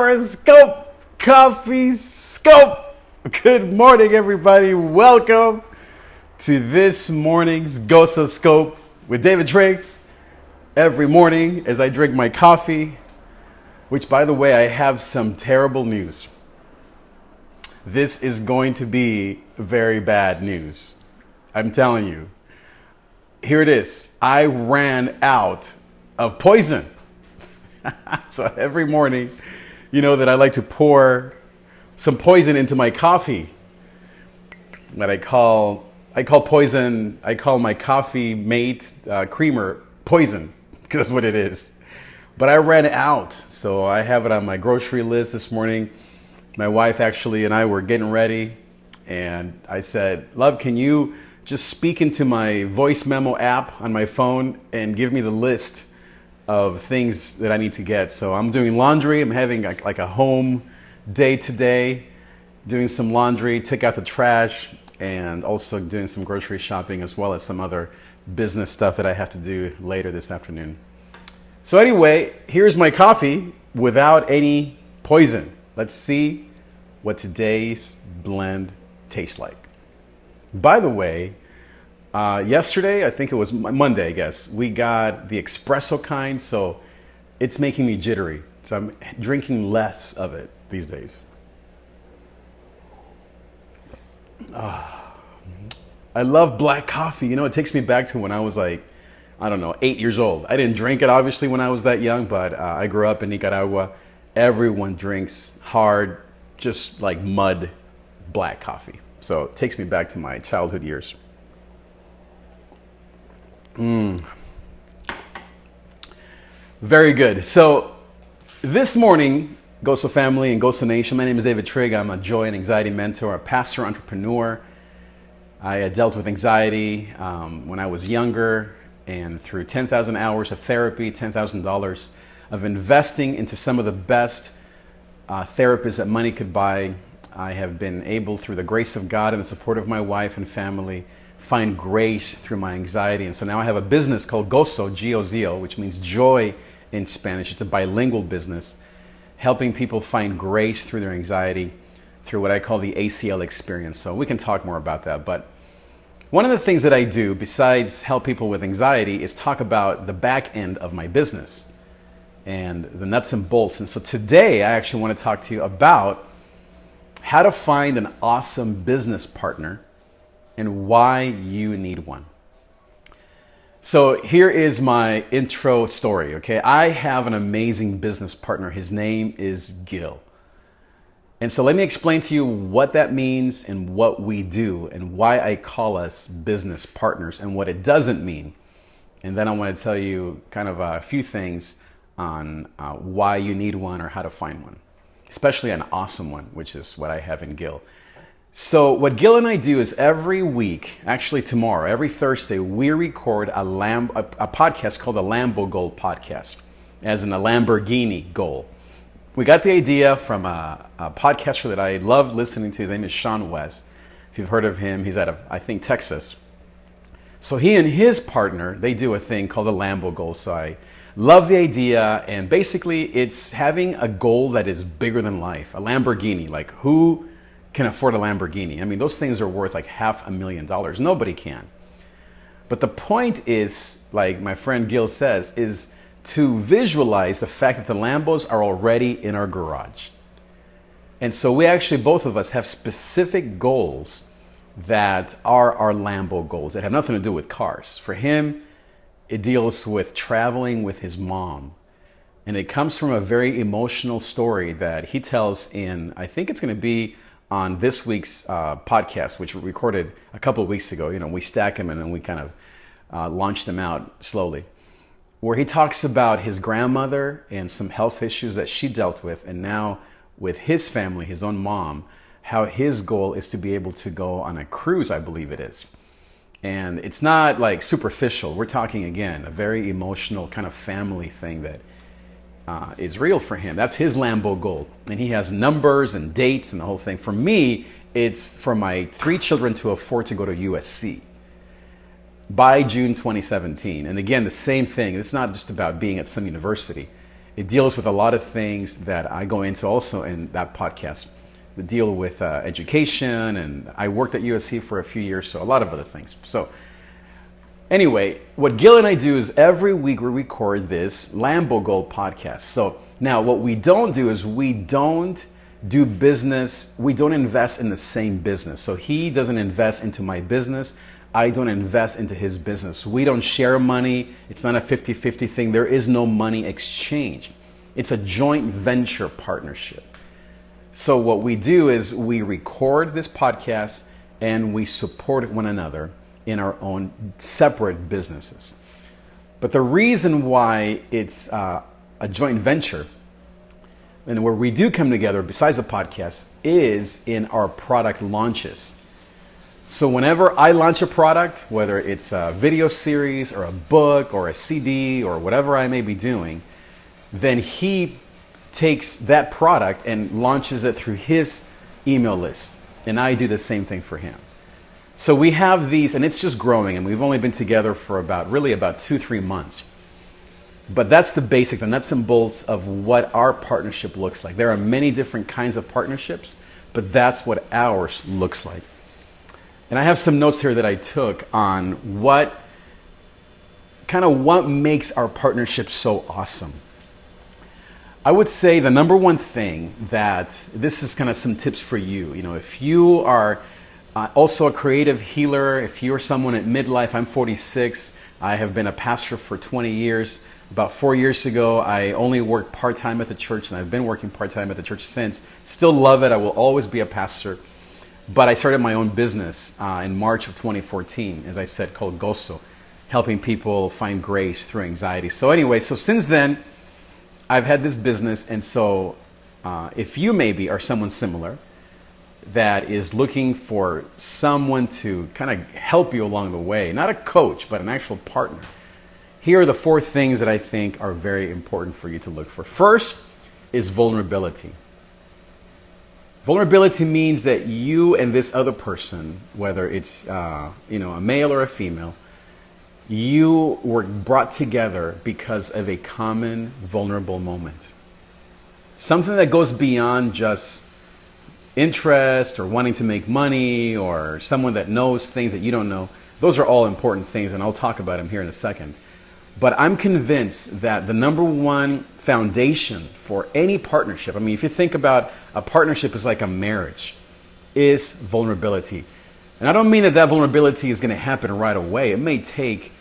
Periscope Coffee Scope. Good morning, everybody. Welcome to this morning's Goso Scope with David Trigg. Every morning as I drink my coffee, which, by the way, I have some terrible news. This is going to be very bad news. I'm telling you. Here it is. I ran out of poison. So every morning, you know that I like to pour some poison into my coffee. That I call poison. I call my coffee mate creamer poison, because that's what it is. But I ran out, so I have it on my grocery list this morning. My wife actually and I were getting ready, and I said, "Love, can you just speak into my voice memo app on my phone and give me the list of things that I need to get?" So I'm doing laundry. I'm having like a home day today, doing some laundry, take out the trash, and also doing some grocery shopping, as well as some other business stuff that I have to do later this afternoon. So anyway, here's my coffee without any poison. Let's see what today's blend tastes like. By the way, yesterday, I think it was Monday, I guess, we got the espresso kind, so it's making me jittery. So I'm drinking less of it these days. I love black coffee. You know, it takes me back to when I was like, I don't know, 8 years old. I didn't drink it, obviously, when I was that young, but I grew up in Nicaragua. Everyone drinks hard, just like mud, black coffee. So it takes me back to my childhood years. Very good. So this morning, Goso family and Goso Nation, my name is David Trigg. I'm a joy and anxiety mentor, a pastor, entrepreneur. I dealt with anxiety when I was younger, and through 10,000 hours of therapy, $10,000 of investing into some of the best therapists that money could buy, I have been able, through the grace of God and the support of my wife and family, find grace through my anxiety. And so now I have a business called Gozo, G-O-Z-O, which means joy in Spanish. It's a bilingual business, helping people find grace through their anxiety through what I call the ACL experience. So we can talk more about that. But one of the things that I do, besides help people with anxiety, is talk about the back end of my business and the nuts and bolts. And so today I actually want to talk to you about how to find an awesome business partner and why you need one. So here is my intro story, okay? I have an amazing business partner. His name is Gil. And so let me explain to you what that means and what we do and why I call us business partners and what it doesn't mean. And then I want to tell you kind of a few things on why you need one or how to find one, especially an awesome one, which is what I have in Gil. So what Gil and I do is every week, actually tomorrow, every Thursday, we record a podcast called the Lambo Goal Podcast, as in a Lamborghini goal. We got the idea from a podcaster that I love listening to. His name is Sean West. If you've heard of him, he's out of, I think, Texas. So he and his partner, they do a thing called the Lambo Goal. So I love the idea, and basically it's having a goal that is bigger than life. A Lamborghini, like who can afford a Lamborghini? I mean, those things are worth like $500,000. Nobody can. But the point is, like my friend Gil says, is to visualize the fact that the Lambos are already in our garage. And so we actually, both of us, have specific goals that are our Lambo goals that have nothing to do with cars. For him, it deals with traveling with his mom. And it comes from a very emotional story that he tells in, I think it's going to be on this week's podcast, which we recorded a couple of weeks ago. You know, we stack them and then we kind of launch them out slowly, where he talks about his grandmother and some health issues that she dealt with, and now with his family, his own mom, how his goal is to be able to go on a cruise, I believe it is. And it's not like superficial. We're talking, again, a very emotional kind of family thing that is real for him. That's his Lambo goal. And he has numbers and dates and the whole thing. For me, it's for my 3 children to afford to go to USC by June 2017. And again, the same thing. It's not just about being at some university. It deals with a lot of things that I go into also in that podcast. We deal with education, and I worked at USC for a few years, so a lot of other things. So anyway, what Gil and I do is every week we record this Lambo Gold podcast. So now what we don't do is we don't do business, we don't invest in the same business. So he doesn't invest into my business, I don't invest into his business. We don't share money, it's not a 50-50 thing, there is no money exchange. It's a joint venture partnership. So what we do is we record this podcast and we support one another in our own separate businesses. But the reason why it's a joint venture and where we do come together besides the podcast is in our product launches. So whenever I launch a product, whether it's a video series or a book or a CD or whatever I may be doing, then he takes that product and launches it through his email list. And I do the same thing for him. So we have these, and it's just growing, and we've only been together for about 2-3 months. But that's the basic, the nuts and bolts of what our partnership looks like. There are many different kinds of partnerships, but that's what ours looks like. And I have some notes here that I took on what makes our partnership so awesome. I would say the number one thing that, this is kind of some tips for you. You know, if you are also a creative healer, if you're someone at midlife, I'm 46, I have been a pastor for 20 years. About 4 years ago, I only worked part-time at the church, and I've been working part-time at the church since. Still love it. I will always be a pastor. But I started my own business in March of 2014, as I said, called Gozo, helping people find grace through anxiety. So anyway, so since then, I've had this business, and so if you maybe are someone similar that is looking for someone to kind of help you along the way, not a coach, but an actual partner, here are the 4 things that I think are very important for you to look for. First is vulnerability. Vulnerability means that you and this other person, whether it's a male or a female, you were brought together because of a common vulnerable moment. Something that goes beyond just interest or wanting to make money or someone that knows things that you don't know. Those are all important things, and I'll talk about them here in a second. But I'm convinced that the number one foundation for any partnership, I mean, if you think about a partnership is like a marriage, is vulnerability. And I don't mean that vulnerability is going to happen right away. It may take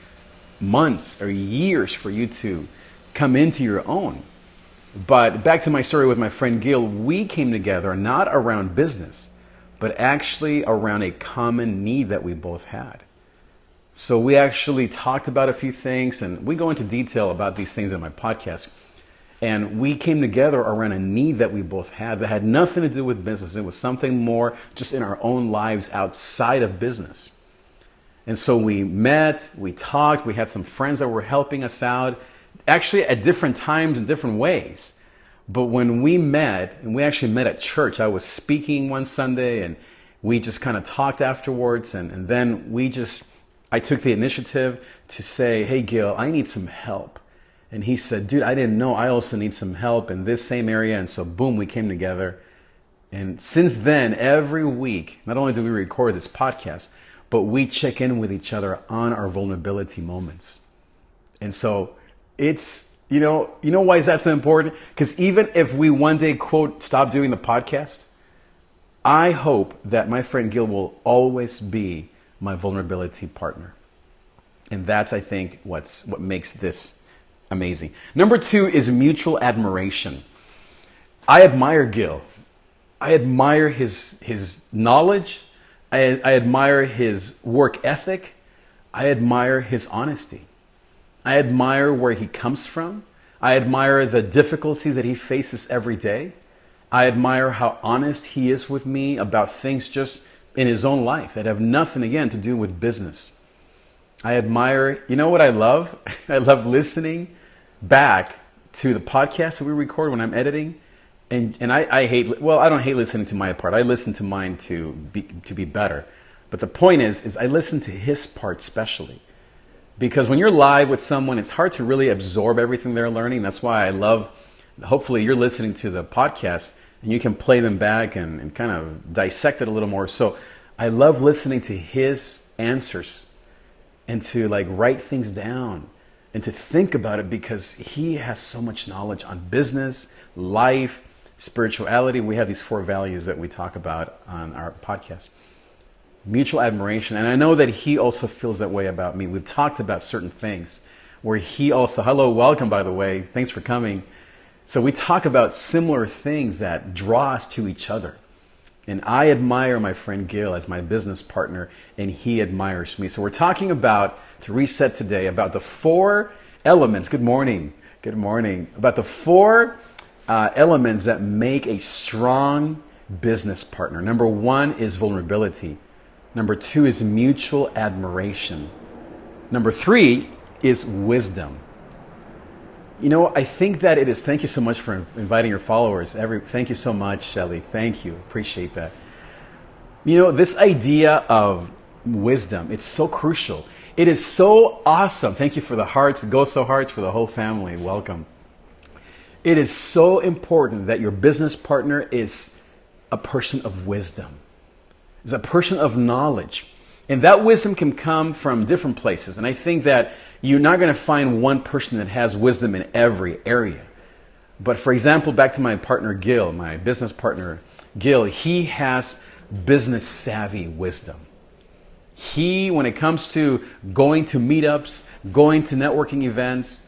months or years for you to come into your own. But back to my story with my friend Gil, we came together not around business, but actually around a common need that we both had. So we actually talked about a few things, and we go into detail about these things in my podcast. And we came together around a need that we both had that had nothing to do with business. It was something more just in our own lives outside of business. And so we met, we talked, we had some friends that were helping us out, actually at different times in different ways. But when we met, and we actually met at church, I was speaking one Sunday, and we just kind of talked afterwards, and then I took the initiative to say, hey Gil, I need some help. And he said, dude, I didn't know I also need some help in this same area. And so boom, we came together. And since then, every week, not only do we record this podcast, but we check in with each other on our vulnerability moments. And so it's, you know why is that so important? Because even if we one day, quote, stop doing the podcast, I hope that my friend Gil will always be my vulnerability partner. And that's, I think, what makes this amazing. Number 2 is mutual admiration. I admire Gil. I admire his knowledge. I admire his work ethic. I admire his honesty. I admire where he comes from. I admire the difficulties that he faces every day. I admire how honest he is with me about things just in his own life that have nothing, again, to do with business. I admire, you know what I love? I love listening back to the podcast that we record when I'm editing. And I don't hate listening to my part. I listen to mine to be better. But the point is I listen to his part especially. Because when you're live with someone, it's hard to really absorb everything they're learning. That's why I love, hopefully you're listening to the podcast and you can play them back and kind of dissect it a little more. So I love listening to his answers and to like write things down and to think about it, because he has so much knowledge on business, life, spirituality. We have these 4 values that we talk about on our podcast. Mutual admiration. And I know that he also feels that way about me. We've talked about certain things where he also, hello, welcome, by the way. Thanks for coming. So we talk about similar things that draw us to each other. And I admire my friend Gil as my business partner, and he admires me. So we're talking about, to reset today, about the 4 elements. Good morning. Good morning. About the 4 elements that make a strong business partner. Number 1 is vulnerability. Number 2 is mutual admiration. Number 3 is wisdom. You know, I think that it is, thank you so much for inviting your followers. Thank you so much, Shelly. Thank you. Appreciate that. You know, this idea of wisdom, it's so crucial. It is so awesome. Thank you for the hearts, Go So Hearts, for the whole family. Welcome. It is so important that your business partner is a person of wisdom, is a person of knowledge. And that wisdom can come from different places. And I think that you're not going to find one person that has wisdom in every area. But for example, back to my partner Gil, my business partner Gil, he has business savvy wisdom. He, when it comes to going to meetups, going to networking events,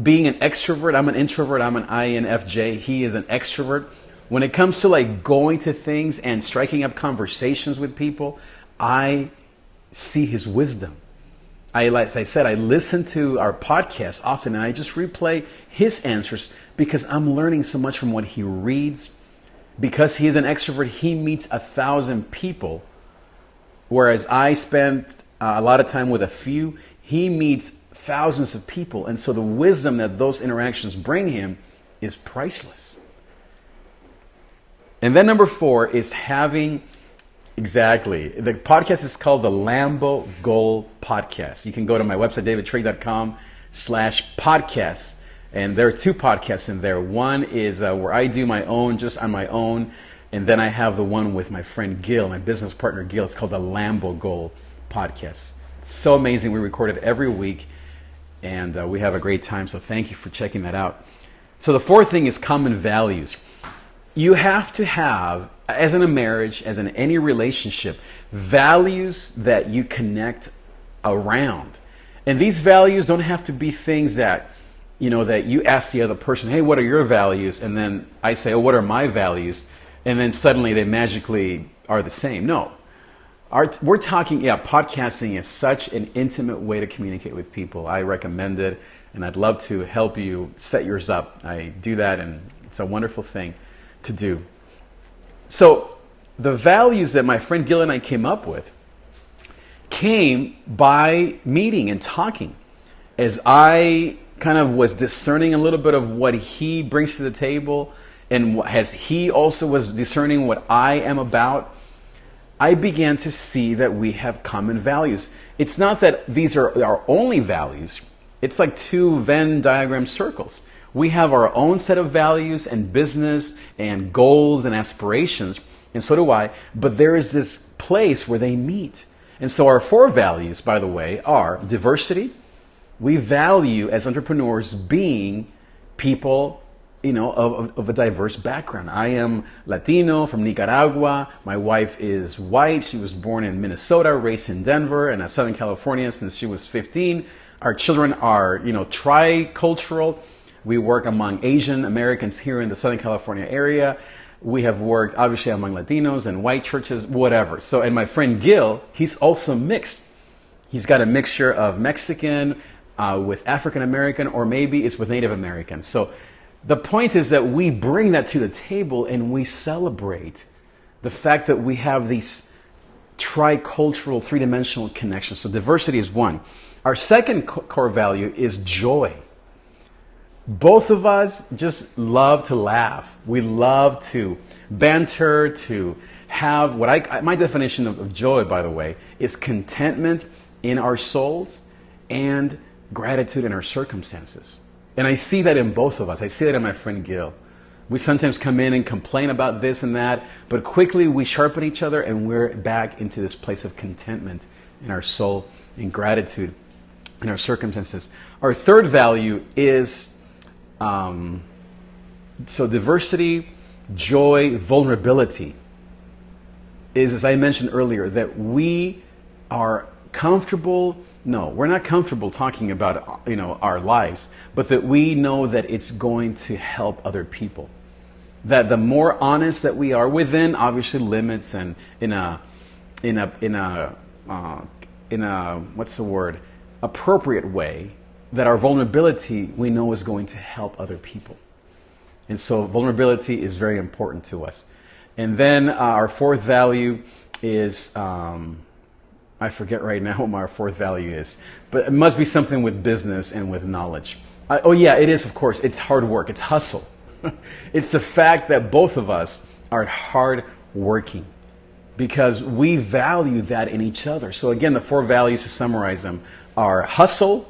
being an extrovert, I'm an introvert, I'm an INFJ, he is an extrovert. When it comes to like going to things and striking up conversations with people, I see his wisdom. As I said, I listen to our podcast often and I just replay his answers because I'm learning so much from what he reads. Because he is an extrovert, he meets 1,000 people, whereas I spend a lot of time with a few. He meets thousands of people, and so the wisdom that those interactions bring him is priceless. And then number 4 is having, exactly, the podcast is called the Lambo Goal Podcast. You can go to my website, davidtrigg.com/podcast. And there are 2 podcasts in there. One is where I do my own, just on my own. And then I have the one with my friend Gil, my business partner Gil. It's called the Lambo Goal Podcast. It's so amazing. We record it every week. And we have a great time. So thank you for checking that out. So the 4th thing is common values. You have to have, as in a marriage, as in any relationship, values that you connect around. And these values don't have to be things that, you know, that you ask the other person, hey, what are your values? And then I say, oh, what are my values? And then suddenly they magically are the same. No. We're talking, podcasting is such an intimate way to communicate with people. I recommend it, and I'd love to help you set yours up. I do that, and it's a wonderful thing to do. So the values that my friend Gil and I came up with came by meeting and talking. As I kind of was discerning a little bit of what he brings to the table, and as he also was discerning what I am about, I began to see that we have common values. It's not that these are our only values. It's like 2 Venn diagram circles. We have our own set of values and business and goals and aspirations, and so do I, but there is this place where they meet. And so our 4 values, by the way, are diversity. We value as entrepreneurs being people, you know, of a diverse background. I am Latino from Nicaragua. My wife is white. She was born in Minnesota, raised in Denver, and Southern California since she was 15. Our children are, you know, tricultural. We work among Asian Americans here in the Southern California area. We have worked obviously among Latinos and white churches, whatever. So, and my friend Gil, he's also mixed. He's got a mixture of Mexican with African American, or maybe it's with Native American. So the point is that we bring that to the table and we celebrate the fact that we have these tricultural, 3-dimensional connections. So diversity is one. Our second core value is joy. Both of us just love to laugh. We love to banter, to have what my definition of joy, by the way, is contentment in our souls and gratitude in our circumstances. And I see that in both of us. I see that in my friend Gil. We sometimes come in and complain about this and that, but quickly we sharpen each other and we're back into this place of contentment in our soul and gratitude in our circumstances. Our third value is diversity, joy, vulnerability. Is, as I mentioned earlier, that we are comfortable. No, we're not comfortable talking about our lives, but that we know that it's going to help other people. That the more honest that we are within, obviously limits and in a what's the word, appropriate way, that our vulnerability we know is going to help other people. And so vulnerability is very important to us. And then our fourth value is, I forget right now what our fourth value is, but it must be something with business and with knowledge. Oh yeah, it is, of course. It's hard work. It's hustle. It's the fact that both of us are hard working because we value that in each other. So again, the four values, to summarize them, are hustle,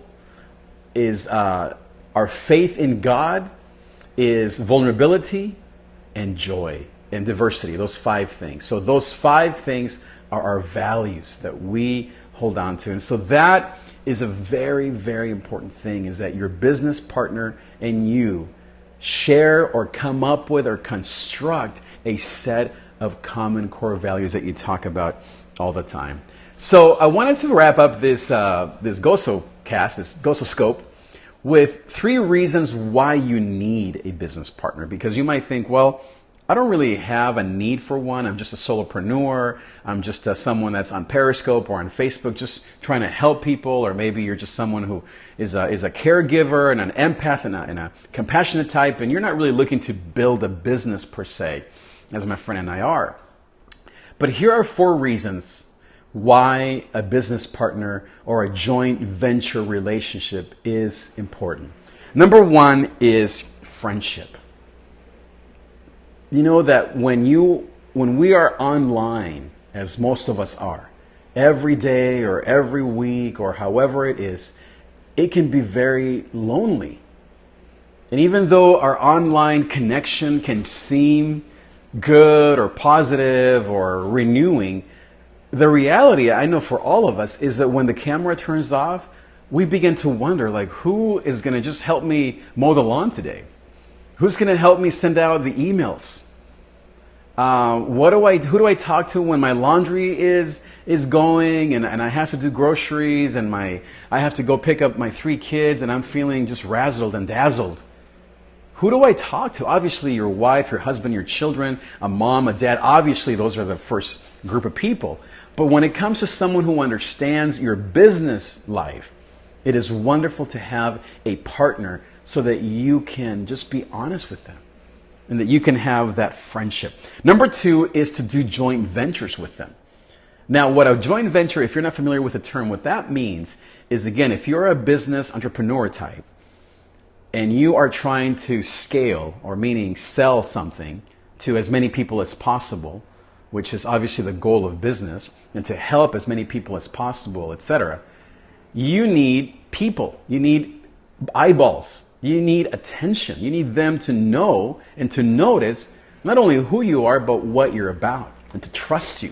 is our faith in God, is vulnerability, and joy. And diversity, those five things. So those five things are our values that we hold on to. And so that is a very, very important thing, is that your business partner and you share or come up with or construct a set of common core values that you talk about all the time. So I wanted to wrap up this Gozo cast, this Gozo scope, with 3 reasons why you need a business partner. Because you might think, well, I don't really have a need for one. I'm just a solopreneur. I'm just someone that's on PERISCOPE or on Facebook just trying to help people. Or maybe you're just someone who is a caregiver and an empath and a compassionate type, and you're not really looking to build a business per se, as my friend and I are. But here are 4 reasons why a business partner or a joint venture relationship is important. Number 1 is friendship. You know that when we are online, as most of us are, every day or every week or however it is, it can be very lonely. And even though our online connection can seem good or positive or renewing, the reality, I know for all of us, is that when the camera turns off, we begin to wonder, like, who is going to just help me mow the lawn today? Who's going to help me send out the emails? Who do I talk to when my laundry is going and I have to do groceries and I have to go pick up my 3 kids and I'm feeling just razzled and dazzled? Who do I talk to? Obviously your wife, your husband, your children, a mom, a dad. Obviously those are the first group of people. But when it comes to someone who understands your business life, it is wonderful to have a partner so that you can just be honest with them and that you can have that friendship. Number 2 is to do joint ventures with them. Now, what a joint venture, if you're not familiar with the term, what that means is, again, if you're a business entrepreneur type and you are trying to scale, or meaning sell something to as many people as possible, which is obviously the goal of business, and to help as many people as possible, etc., you need people. You need eyeballs. You need attention. You need them to know and to notice not only who you are, but what you're about, and to trust you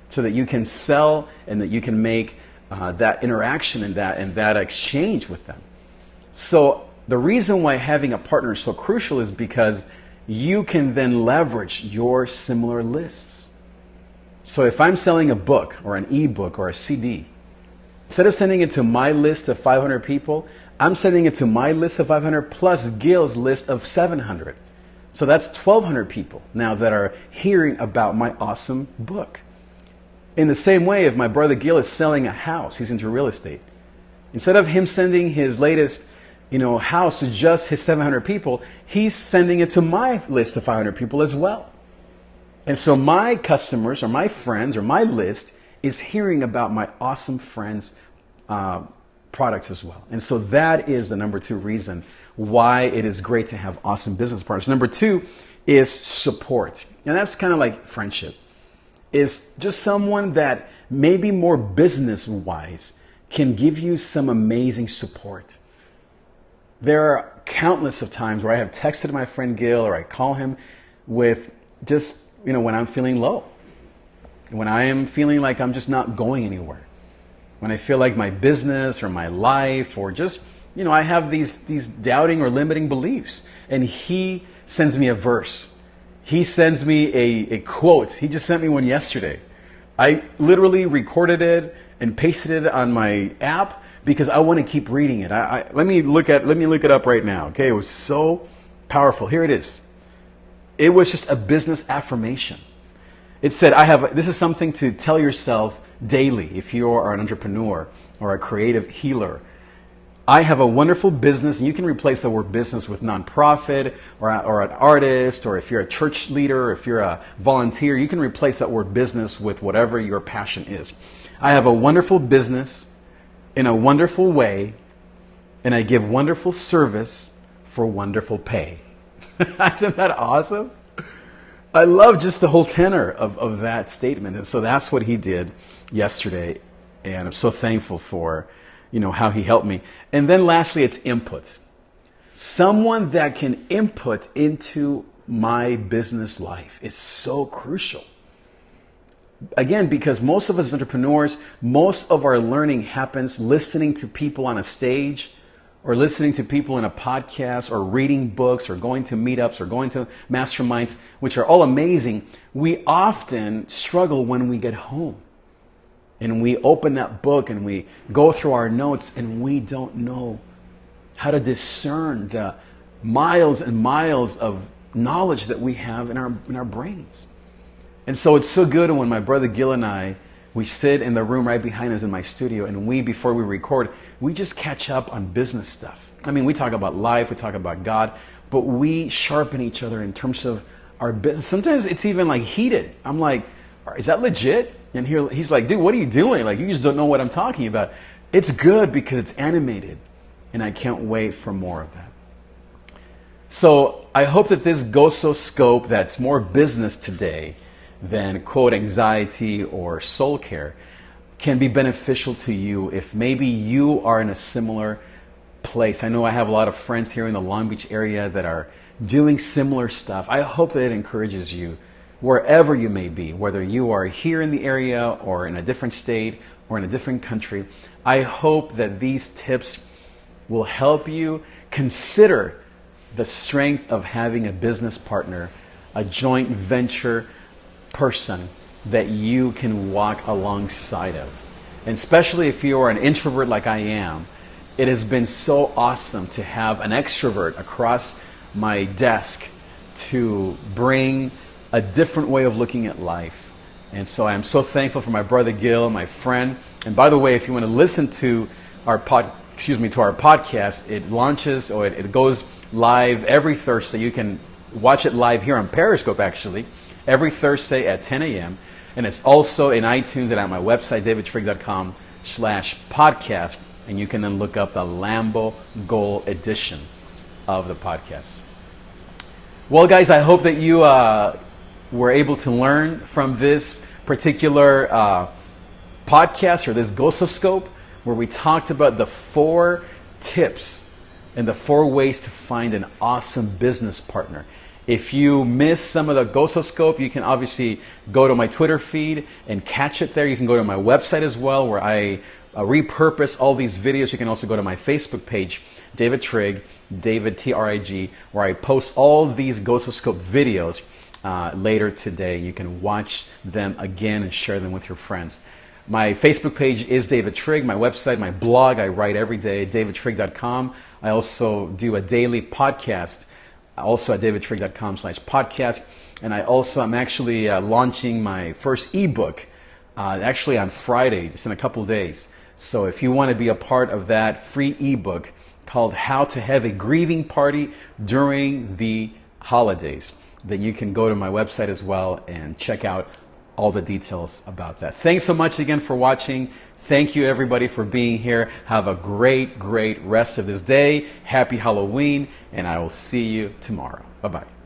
so that you can sell and that you can make that interaction and that exchange with them. So the reason why having a partner is so crucial is because you can then leverage your similar lists. So if I'm selling a book or an ebook or a CD, instead of sending it to my list of 500 people, I'm sending it to my list of 500 plus Gil's list of 700. So that's 1,200 people now that are hearing about my awesome book. In the same way, if my brother Gil is selling a house, he's into real estate, instead of him sending his latest house to just his 700 people, he's sending it to my list of 500 people as well. And so my customers or my friends or my list is hearing about my awesome friends' products as well. And so that is the number 2 reason why it is great to have awesome business partners. Number 2 is support. And that's kind of like friendship. Is just someone that maybe more business-wise can give you some amazing support. There are countless of times where I have texted my friend Gil, or I call him with just, when I'm feeling low, when I am feeling like I'm just not going anywhere, when I feel like my business or my life, or just, I have these doubting or limiting beliefs, and he sends me a verse. He sends me a quote. He just sent me one yesterday. I literally recorded it and pasted it on my app because I want to keep reading it. Let me look it up right now. Okay, it was so powerful. Here it is. It was just a business affirmation. It said, this is something to tell yourself daily if you are an entrepreneur or a creative healer. I have a wonderful business, and you can replace the word business with nonprofit or an artist, or if you're a church leader, or if you're a volunteer, you can replace that word business with whatever your passion is. I have a wonderful business in a wonderful way, and I give wonderful service for wonderful pay. Isn't that awesome? I love just the whole tenor of that statement. And so that's what he did yesterday, and I'm so thankful for how he helped me. And then lastly, it's input. Someone that can input into my business life is so crucial. Again, because most of us entrepreneurs, most of our learning happens listening to people on a stage, or listening to people in a podcast, or reading books, or going to meetups, or going to masterminds, which are all amazing. We often struggle when we get home. And we open that book and we go through our notes, and we don't know how to discern the miles and miles of knowledge that we have in our brains. And so it's so good when my brother Gil and I, we sit in the room right behind us in my studio, and before we record, we just catch up on business stuff. I mean, we talk about life, we talk about God, but we sharpen each other in terms of our business. Sometimes it's even like heated. I'm like, is that legit? And he's like, dude, what are you doing? Like, you just don't know what I'm talking about. It's good because it's animated, and I can't wait for more of that. So I hope that this Gososcope that's more business today than, quote, anxiety or soul care can be beneficial to you if maybe you are in a similar place. I know I have a lot of friends here in the Long Beach area that are doing similar stuff. I hope that it encourages you wherever you may be, whether you are here in the area or in a different state or in a different country. I hope that these tips will help you consider the strength of having a business partner, a joint venture person that you can walk alongside of. And especially if you are an introvert like I am, it has been so awesome to have an extrovert across my desk to bring a different way of looking at life. And so I'm so thankful for my brother Gil, my friend. And by the way, if you want to listen to our podcast, it launches, or it goes live every Thursday. You can watch it live here on Periscope, actually, every Thursday at 10 a.m. And it's also in iTunes and at my website, davidtrigg.com/podcast. And you can then look up the Lambo Gold edition of the podcast. Well, guys, I hope that you were able to learn from this particular podcast, or this Gososcope, where we talked about the 4 tips and the 4 ways to find an awesome business partner. If you miss some of the Gososcope, you can obviously go to my Twitter feed and catch it there. You can go to my website as well, where I repurpose all these videos. You can also go to my Facebook page, David Trigg, David T-R-I-G, where I post all these Gososcope videos later today. You can watch them again and share them with your friends. My Facebook page is David Trigg. My website, my blog, I write every day, davidtrigg.com. I also do a daily podcast, also at davidtrigg.com/podcast. And I'm actually launching my first ebook, actually on Friday, just in a couple days. So if you want to be a part of that free ebook called How to Have a Grieving Party During the Holidays, then you can go to my website as well and check out all the details about that. Thanks so much again for watching. Thank you, everybody, for being here. Have a great, great rest of this day. Happy Halloween, and I will see you tomorrow. Bye-bye.